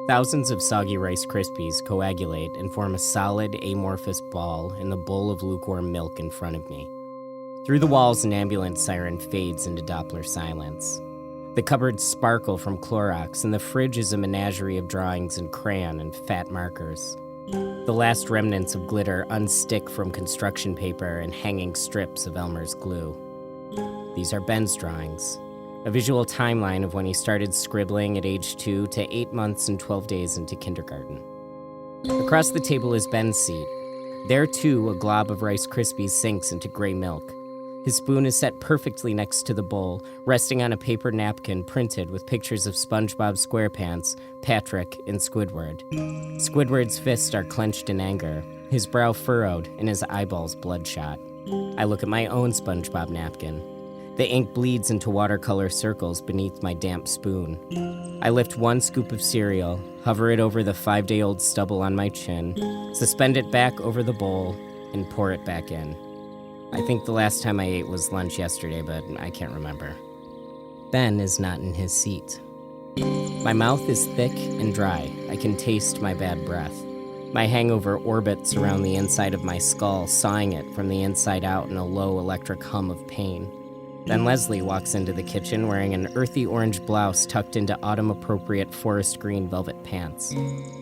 Thousands of soggy Rice Krispies coagulate and form a solid, amorphous ball in the bowl of lukewarm milk in front of me. Through the walls, an ambulance siren fades into Doppler silence. The cupboards sparkle from Clorox, and the fridge is a menagerie of drawings in crayon and fat markers. The last remnants of glitter unstick from construction paper and hanging strips of Elmer's glue. These are Ben's drawings, a visual timeline of when he started scribbling at age 2 to 8 months and 12 days into kindergarten. Across the table is Ben's seat. There, too, a glob of Rice Krispies sinks into gray milk. His spoon is set perfectly next to the bowl, resting on a paper napkin printed with pictures of SpongeBob SquarePants, Patrick, and Squidward. Squidward's fists are clenched in anger, his brow furrowed, and his eyeballs bloodshot. I look at my own SpongeBob napkin. The ink bleeds into watercolor circles beneath my damp spoon. I lift one scoop of cereal, hover it over the 5-day-old stubble on my chin, suspend it back over the bowl, and pour it back in. I think the last time I ate was lunch yesterday, but I can't remember. Ben is not in his seat. My mouth is thick and dry. I can taste my bad breath. My hangover orbits around the inside of my skull, sawing it from the inside out in a low electric hum of pain. Then Leslie walks into the kitchen wearing an earthy orange blouse tucked into autumn-appropriate forest green velvet pants.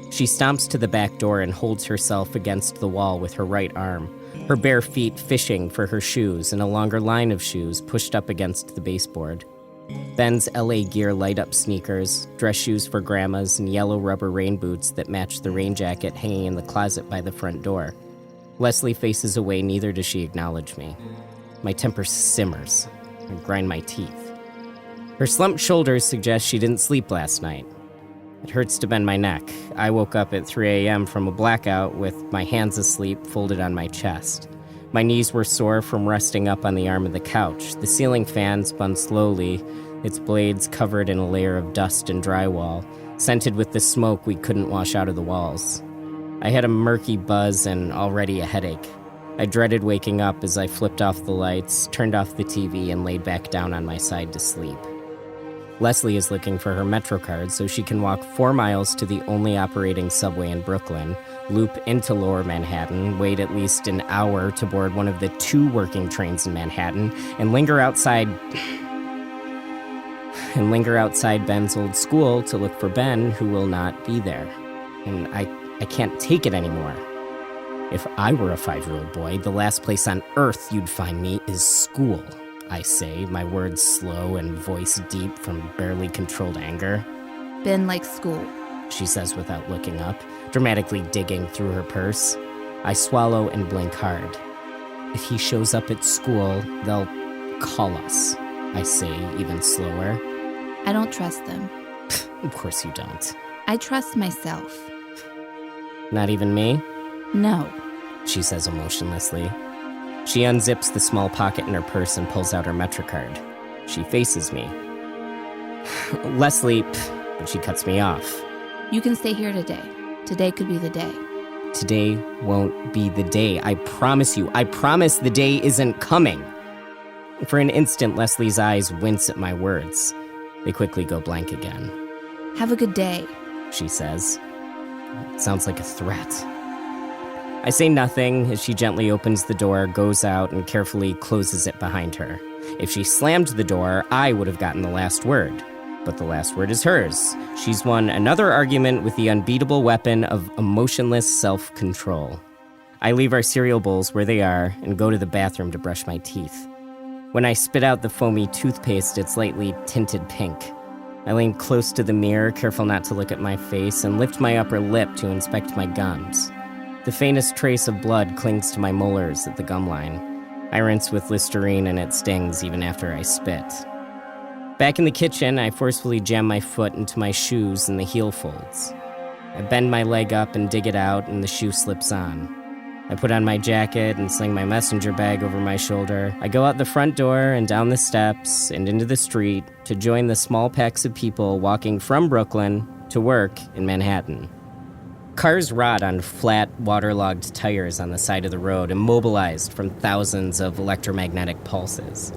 She stomps to the back door and holds herself against the wall with her right arm, her bare feet fishing for her shoes and a longer line of shoes pushed up against the baseboard. Ben's LA Gear light-up sneakers, dress shoes for grandmas, and yellow rubber rain boots that match the rain jacket hanging in the closet by the front door. Leslie faces away, neither does she acknowledge me. My temper simmers. I grind my teeth. Her slumped shoulders suggest she didn't sleep last night. It hurts to bend my neck. I woke up at 3 a.m. from a blackout with my hands asleep folded on my chest. My knees were sore from resting up on the arm of the couch. The ceiling fan spun slowly, its blades covered in a layer of dust and drywall, scented with the smoke we couldn't wash out of the walls. I had a murky buzz and already a headache. I dreaded waking up as I flipped off the lights, turned off the TV, and laid back down on my side to sleep. Leslie is looking for her Metro card so she can walk 4 miles to the only operating subway in Brooklyn, loop into Lower Manhattan, wait at least an hour to board one of the 2 working trains in Manhattan, and linger outside Ben's old school to look for Ben, who will not be there. And I can't take it anymore. If I were a 5-year-old boy, the last place on earth you'd find me is school, I say, my words slow and voice deep from barely controlled anger. Ben likes school, she says without looking up, dramatically digging through her purse. I swallow and blink hard. If he shows up at school, they'll call us, I say, even slower. I don't trust them. Of course you don't. I trust myself. Not even me? No, she says emotionlessly. She unzips the small pocket in her purse and pulls out her Metro card. She faces me. Leslie, but she cuts me off. You can stay here today. Today could be the day. Today won't be the day. I promise you. I promise the day isn't coming. For an instant, Leslie's eyes wince at my words. They quickly go blank again. Have a good day, she says. It sounds like a threat. I say nothing as she gently opens the door, goes out, and carefully closes it behind her. If she slammed the door, I would have gotten the last word. But the last word is hers. She's won another argument with the unbeatable weapon of emotionless self-control. I leave our cereal bowls where they are and go to the bathroom to brush my teeth. When I spit out the foamy toothpaste, it's lightly tinted pink. I lean close to the mirror, careful not to look at my face, and lift my upper lip to inspect my gums. The faintest trace of blood clings to my molars at the gum line. I rinse with Listerine and it stings even after I spit. Back in the kitchen, I forcefully jam my foot into my shoes and the heel folds. I bend my leg up and dig it out, and the shoe slips on. I put on my jacket and sling my messenger bag over my shoulder. I go out the front door and down the steps and into the street to join the small packs of people walking from Brooklyn to work in Manhattan. Cars rot on flat, waterlogged tires on the side of the road, immobilized from thousands of electromagnetic pulses.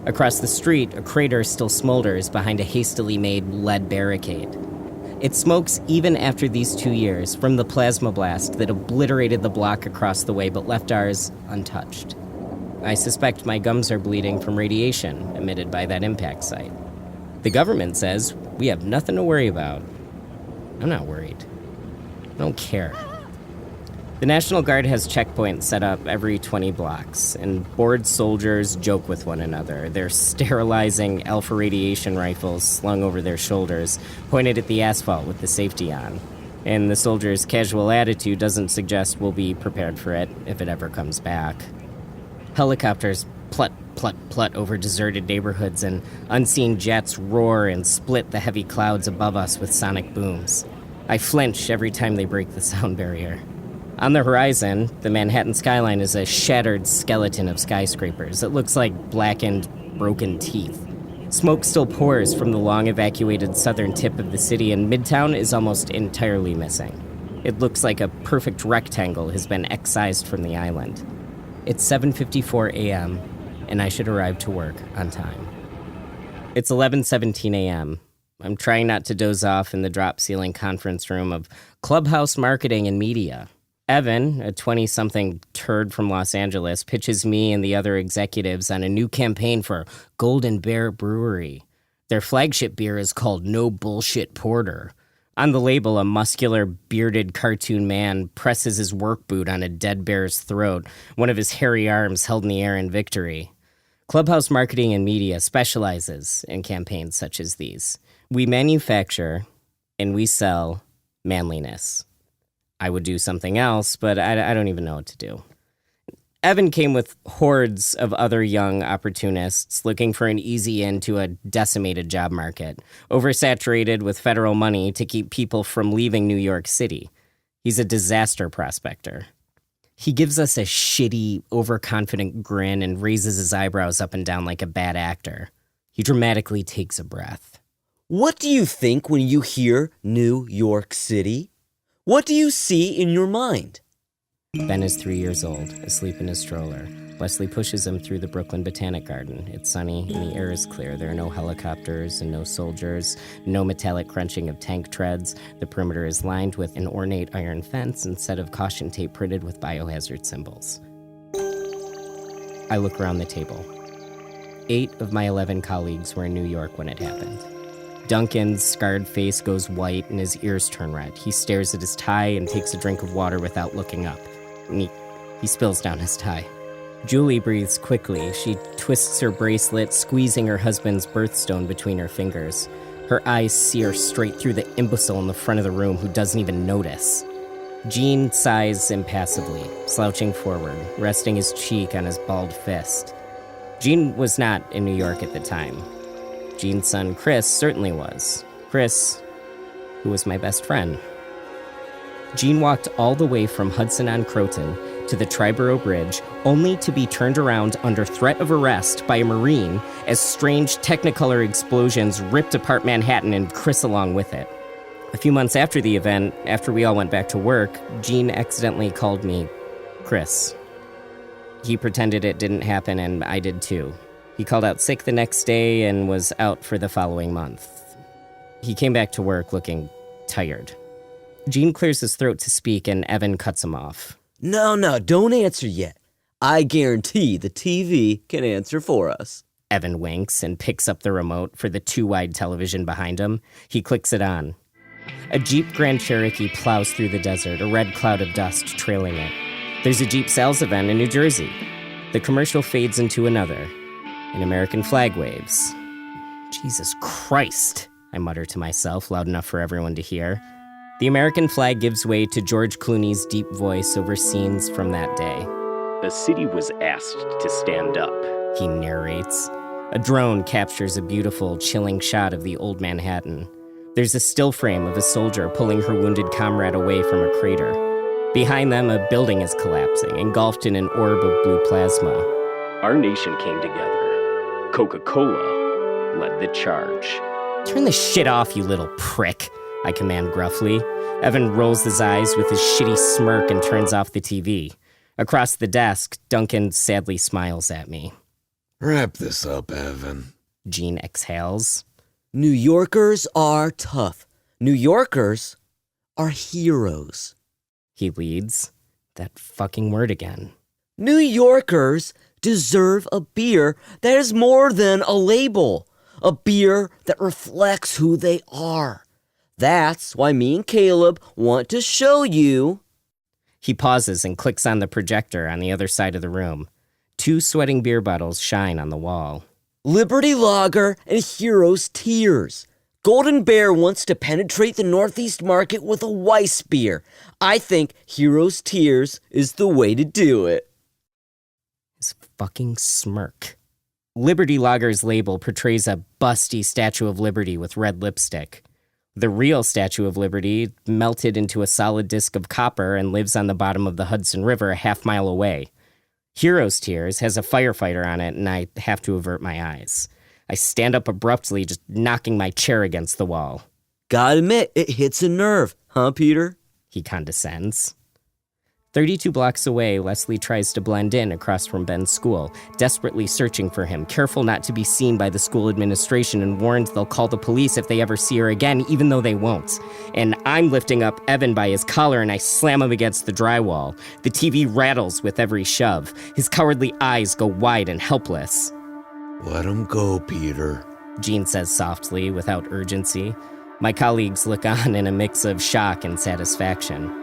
Across the street, a crater still smolders behind a hastily made lead barricade. It smokes even after these 2 years from the plasma blast that obliterated the block across the way but left ours untouched. I suspect my gums are bleeding from radiation emitted by that impact site. The government says we have nothing to worry about. I'm not worried. I don't care. The National Guard has checkpoints set up every 20 blocks, and bored soldiers joke with one another, their sterilizing alpha radiation rifles slung over their shoulders, pointed at the asphalt with the safety on. And the soldiers' casual attitude doesn't suggest we'll be prepared for it if it ever comes back. Helicopters plut, plut, plut over deserted neighborhoods, and unseen jets roar and split the heavy clouds above us with sonic booms. I flinch every time they break the sound barrier. On the horizon, the Manhattan skyline is a shattered skeleton of skyscrapers. It looks like blackened, broken teeth. Smoke still pours from the long evacuated southern tip of the city, and Midtown is almost entirely missing. It looks like a perfect rectangle has been excised from the island. It's 7:54 a.m., and I should arrive to work on time. It's 11:17 a.m. I'm trying not to doze off in the drop-ceiling conference room of Clubhouse Marketing and Media. Evan, a 20-something turd from Los Angeles, pitches me and the other executives on a new campaign for Golden Bear Brewery. Their flagship beer is called No Bullshit Porter. On the label, a muscular, bearded cartoon man presses his work boot on a dead bear's throat, one of his hairy arms held in the air in victory. Clubhouse Marketing and Media specializes in campaigns such as these. We manufacture and we sell manliness. I would do something else, but I don't even know what to do. Evan came with hordes of other young opportunists looking for an easy in to a decimated job market, oversaturated with federal money to keep people from leaving New York City. He's a disaster prospector. He gives us a shitty, overconfident grin and raises his eyebrows up and down like a bad actor. He dramatically takes a breath. What do you think when you hear New York City? What do you see in your mind? Ben is 3 years old, asleep in his stroller. Wesley pushes him through the Brooklyn Botanic Garden. It's sunny and the air is clear. There are no helicopters and no soldiers, no metallic crunching of tank treads. The perimeter is lined with an ornate iron fence instead of caution tape printed with biohazard symbols. I look around the table. 8 of my 11 colleagues were in New York when it happened. Duncan's scarred face goes white and his ears turn red. He stares at his tie and takes a drink of water without looking up. And he spills down his tie. Julie breathes quickly. She twists her bracelet, squeezing her husband's birthstone between her fingers. Her eyes sear straight through the imbecile in the front of the room who doesn't even notice. Gene sighs impassively, slouching forward, resting his cheek on his balled fist. Gene was not in New York at the time. Gene's son, Chris, certainly was. Chris, who was my best friend. Gene walked all the way from Hudson on Croton to the Triborough Bridge, only to be turned around under threat of arrest by a Marine as strange Technicolor explosions ripped apart Manhattan and Chris along with it. A few months after the event, after we all went back to work, Gene accidentally called me Chris. He pretended it didn't happen, and I did too. He called out sick the next day and was out for the following month. He came back to work looking tired. Gene clears his throat to speak, and Evan cuts him off. No, don't answer yet. I guarantee the TV can answer for us. Evan winks and picks up the remote for the too-wide television behind him. He clicks it on. A Jeep Grand Cherokee plows through the desert, a red cloud of dust trailing it. There's a Jeep sales event in New Jersey. The commercial fades into another. An American flag waves. Jesus Christ, I mutter to myself, loud enough for everyone to hear. The American flag gives way to George Clooney's deep voice over scenes from that day. The city was asked to stand up, he narrates. A drone captures a beautiful, chilling shot of the old Manhattan. There's a still frame of a soldier pulling her wounded comrade away from a crater. Behind them, a building is collapsing, engulfed in an orb of blue plasma. Our nation came together. Coca-Cola led the charge. Turn the shit off, you little prick, I command gruffly. Evan rolls his eyes with his shitty smirk and turns off the TV. Across the desk, Duncan sadly smiles at me. Wrap this up, Evan. Gene exhales. New Yorkers are tough. New Yorkers are heroes. He leads. That fucking word again. New Yorkers deserve a beer that is more than a label. A beer that reflects who they are. That's why me and Caleb want to show you. He pauses and clicks on the projector on the other side of the room. 2 sweating beer bottles shine on the wall. Liberty Lager and Heroes Tears. Golden Bear wants to penetrate the Northeast market with a Weiss beer. I think Heroes Tears is the way to do it. His fucking smirk. Liberty Lager's label portrays a busty Statue of Liberty with red lipstick. The real Statue of Liberty melted into a solid disc of copper and lives on the bottom of the Hudson River a half-mile away. Heroes Tears has a firefighter on it, and I have to avert my eyes. I stand up abruptly, just knocking my chair against the wall. Gotta admit, it hits a nerve, huh, Peter? He condescends. 32 blocks away, Leslie tries to blend in across from Ben's school, desperately searching for him, careful not to be seen by the school administration and warned they'll call the police if they ever see her again, even though they won't. And I'm lifting up Evan by his collar and I slam him against the drywall. The TV rattles with every shove. His cowardly eyes go wide and helpless. Let him go, Peter, Jean says softly, without urgency. My colleagues look on in a mix of shock and satisfaction.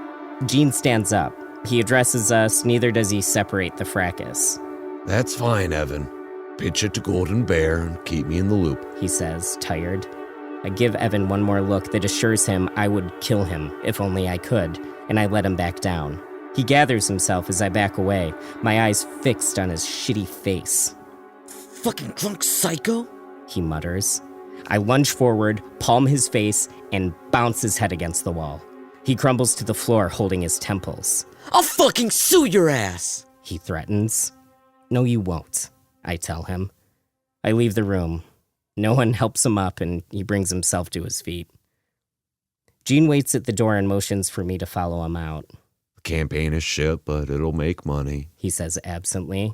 Jean stands up. He addresses us, neither does he separate the fracas. That's fine, Evan. Pitch it to Golden Bear and keep me in the loop, He says, tired. I give Evan one more look that assures him I would kill him, if only I could, and I let him back down. He gathers himself as I back away, my eyes fixed on his shitty face. Fucking drunk psycho? He mutters. I lunge forward, palm his face, and bounce his head against the wall. He crumbles to the floor, holding his temples. I'll fucking sue your ass! He threatens. No, you won't, I tell him. I leave the room. No one helps him up, and he brings himself to his feet. Jean waits at the door and motions for me to follow him out. The campaign is shit, but it'll make money, He says absently.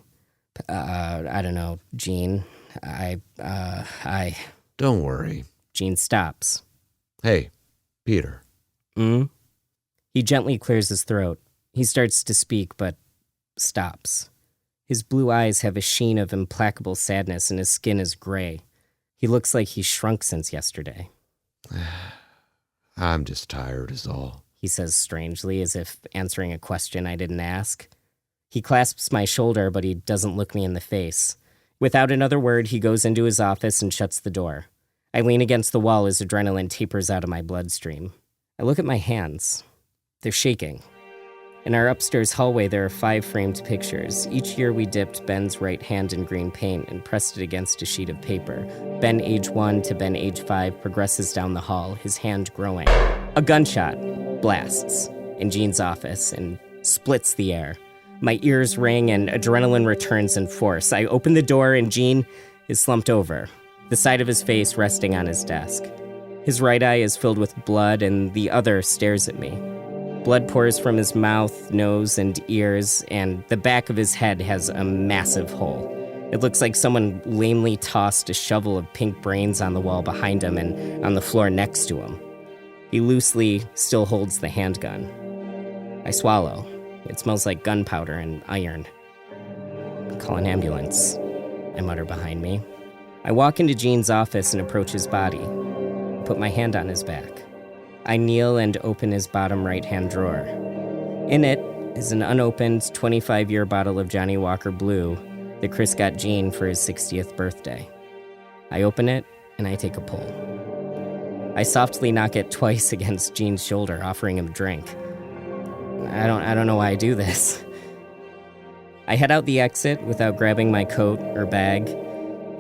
I don't know, Jean. Don't worry. Jean stops. Hey, Peter. He gently clears his throat. He starts to speak, but stops. His blue eyes have a sheen of implacable sadness, and his skin is gray. He looks like he's shrunk since yesterday. I'm just tired is all, He says strangely, as if answering a question I didn't ask. He clasps my shoulder, but he doesn't look me in the face. Without another word, he goes into his office and shuts the door. I lean against the wall as adrenaline tapers out of my bloodstream. I look at my hands. They're shaking. In our upstairs hallway, there are 5 framed pictures. Each year we dipped Ben's right hand in green paint and pressed it against a sheet of paper. Ben, age 1 to Ben, age 5, progresses down the hall, his hand growing. A gunshot blasts in Jean's office and splits the air. My ears ring and adrenaline returns in force. I open the door and Jean is slumped over, the side of his face resting on his desk. His right eye is filled with blood and the other stares at me. Blood pours from his mouth, nose, and ears, and the back of his head has a massive hole. It looks like someone lamely tossed a shovel of pink brains on the wall behind him and on the floor next to him. He loosely still holds the handgun. I swallow. It smells like gunpowder and iron. Call an ambulance, I mutter behind me. I walk into Gene's office and approach his body. I put my hand on his back. I kneel and open his bottom right-hand drawer. In it is an unopened 25-year bottle of Johnny Walker Blue that Chris got Gene for his 60th birthday. I open it and I take a pull. I softly knock it twice against Gene's shoulder, offering him a drink. I don't know why I do this. I head out the exit without grabbing my coat or bag.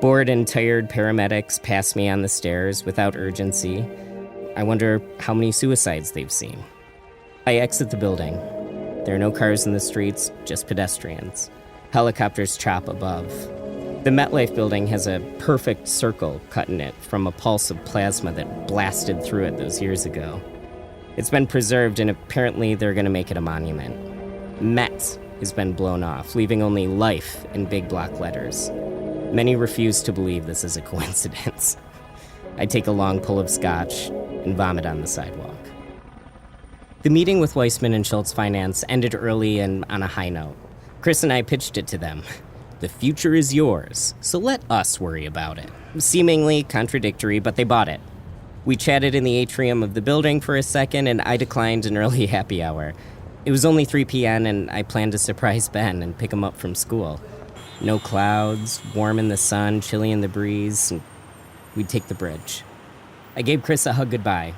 Bored and tired paramedics pass me on the stairs without urgency. I wonder how many suicides they've seen. I exit the building. There are no cars in the streets, just pedestrians. Helicopters chop above. The MetLife building has a perfect circle cut in it from a pulse of plasma that blasted through it those years ago. It's been preserved, and apparently they're going to make it a monument. Met has been blown off, leaving only life in big block letters. Many refuse to believe this is a coincidence. I take a long pull of scotch. and vomit on the sidewalk. The meeting with Weissman and Schultz Finance ended early and on a high note. Chris and I pitched it to them. The future is yours, so let us worry about it. Seemingly contradictory, but they bought it. We chatted in the atrium of the building for a second, and I declined an early happy hour. It was only 3 p.m., and I planned to surprise Ben and pick him up from school. No clouds, warm in the sun, chilly in the breeze, and we'd take the bridge. I gave Chris a hug goodbye.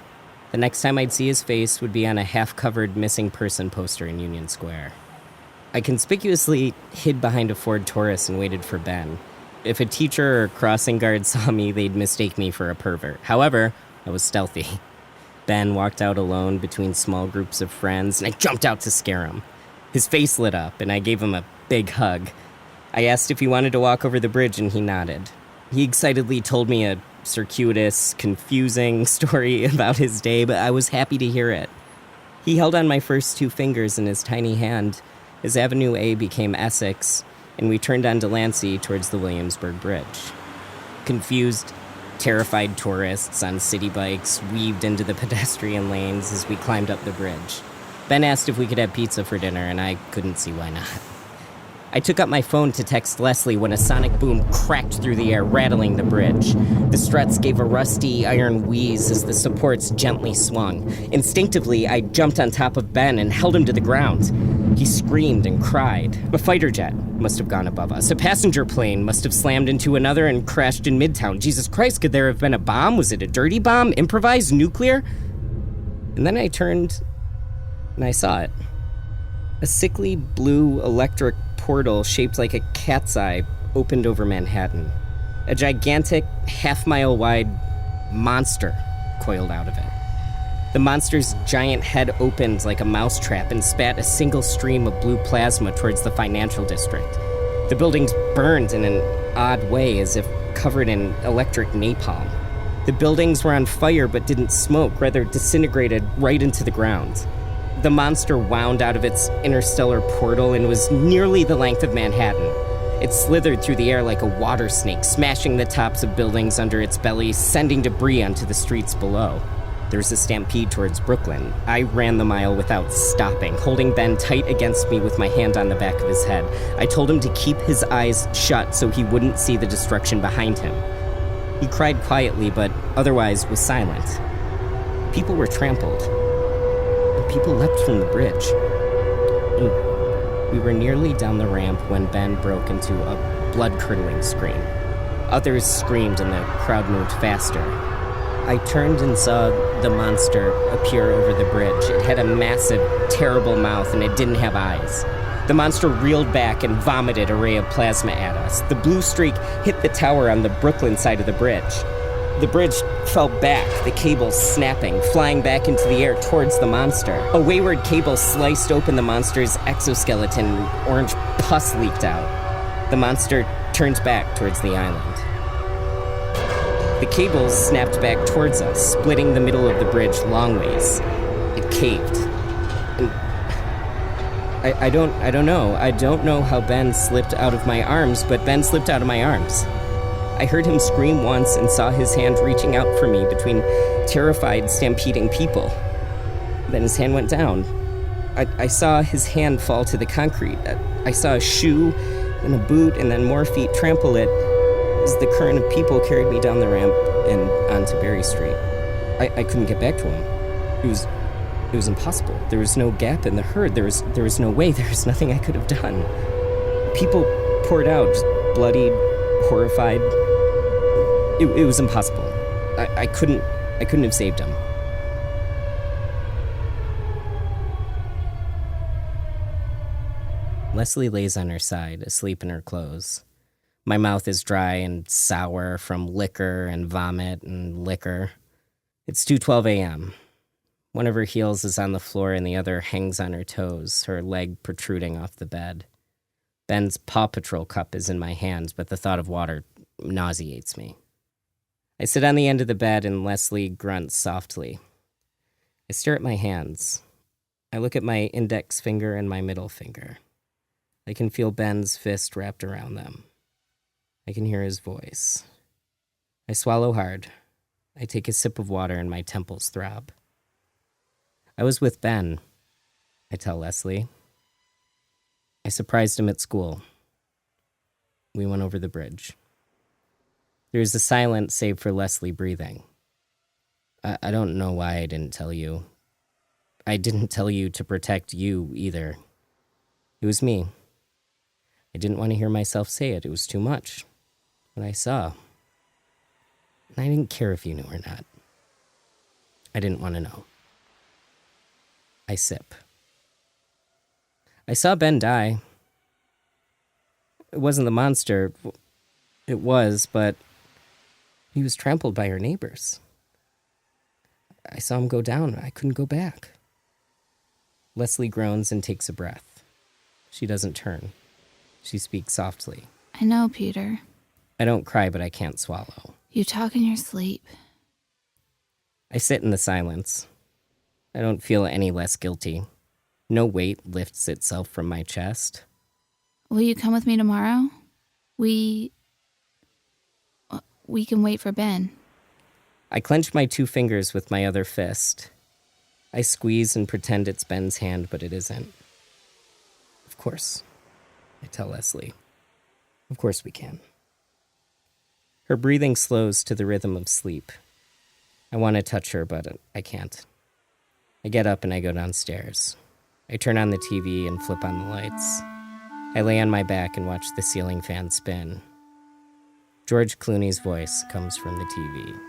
The next time I'd see his face would be on a half-covered missing person poster in Union Square. I conspicuously hid behind a Ford Taurus and waited for Ben. If a teacher or crossing guard saw me, they'd mistake me for a pervert. However, I was stealthy. Ben walked out alone between small groups of friends, and I jumped out to scare him. His face lit up, and I gave him a big hug. I asked if he wanted to walk over the bridge, and he nodded. He excitedly told me a circuitous, confusing story about his day, but I was happy to hear it. He held on my first 2 fingers in his tiny hand as Avenue A became Essex, and we turned on Delancey towards the Williamsburg Bridge. Confused, terrified tourists on city bikes weaved into the pedestrian lanes as we climbed up the bridge. Ben asked if we could have pizza for dinner, and I couldn't see why not. I took up my phone to text Leslie when a sonic boom cracked through the air, rattling the bridge. The struts gave a rusty iron wheeze as the supports gently swung. Instinctively, I jumped on top of Ben and held him to the ground. He screamed and cried. A fighter jet must have gone above us. A passenger plane must have slammed into another and crashed in Midtown. Jesus Christ, could there have been a bomb? Was it a dirty bomb? Improvised? Nuclear? And then I turned and I saw it. A sickly blue electric portal shaped like a cat's eye opened over Manhattan. A gigantic, half-mile-wide monster coiled out of it. The monster's giant head opened like a mousetrap and spat a single stream of blue plasma towards the financial district. The buildings burned in an odd way, as if covered in electric napalm. The buildings were on fire but didn't smoke, rather disintegrated right into the ground. The monster wound out of its interstellar portal and was nearly the length of Manhattan. It slithered through the air like a water snake, smashing the tops of buildings under its belly, sending debris onto the streets below. There was a stampede towards Brooklyn. I ran the mile without stopping, holding Ben tight against me with my hand on the back of his head. I told him to keep his eyes shut so he wouldn't see the destruction behind him. He cried quietly, but otherwise was silent. People were trampled. People leapt from the bridge. And we were nearly down the ramp when Ben broke into a blood-curdling scream. Others screamed and the crowd moved faster. I turned and saw the monster appear over the bridge. It had a massive, terrible mouth and it didn't have eyes. The monster reeled back and vomited a ray of plasma at us. The blue streak hit the tower on the Brooklyn side of the bridge. The bridge fell back, the cable snapping, flying back into the air towards the monster. A wayward cable sliced open the monster's exoskeleton, and orange pus leaked out. The monster turned back towards the island. The cable snapped back towards us, splitting the middle of the bridge long ways. It caved. And I don't know. I don't know how Ben slipped out of my arms, but Ben slipped out of my arms. I heard him scream once and saw his hand reaching out for me between terrified, stampeding people. Then his hand went down. I saw his hand fall to the concrete. I saw a shoe, then a boot, and then more feet trample it as the current of people carried me down the ramp and onto Berry Street. I couldn't get back to him. It was impossible. There was no gap in the herd. There was no way. There was nothing I could have done. People poured out, just bloodied, horrified. It was impossible. I couldn't have saved him. Leslie lays on her side, asleep in her clothes. My mouth is dry and sour from liquor and vomit and liquor. It's 2:12 a.m. One of her heels is on the floor and the other hangs on her toes, her leg protruding off the bed. Ben's Paw Patrol cup is in my hands, but the thought of water nauseates me. I sit on the end of the bed and Leslie grunts softly. I stare at my hands. I look at my index finger and my middle finger. I can feel Ben's fist wrapped around them. I can hear his voice. I swallow hard. I take a sip of water and my temples throb. I was with Ben, I tell Leslie. I surprised him at school. We went over the bridge. There is a silence save for Leslie breathing. I don't know why I didn't tell you. I didn't tell you to protect you either. It was me. I didn't want to hear myself say it. It was too much. What I saw. And I didn't care if you knew or not. I didn't want to know. I sip. I saw Ben die. It wasn't the monster. It was, but he was trampled by her neighbors. I saw him go down. I couldn't go back. Leslie groans and takes a breath. She doesn't turn. She speaks softly. I know, Peter. I don't cry, but I can't swallow. You talk in your sleep. I sit in the silence. I don't feel any less guilty. No weight lifts itself from my chest. Will you come with me tomorrow? We can wait for Ben. I clench my 2 fingers with my other fist. I squeeze and pretend it's Ben's hand, but it isn't. Of course, I tell Leslie. Of course we can. Her breathing slows to the rhythm of sleep. I want to touch her, but I can't. I get up and I go downstairs. I turn on the TV and flip on the lights. I lay on my back and watch the ceiling fan spin. George Clooney's voice comes from the TV.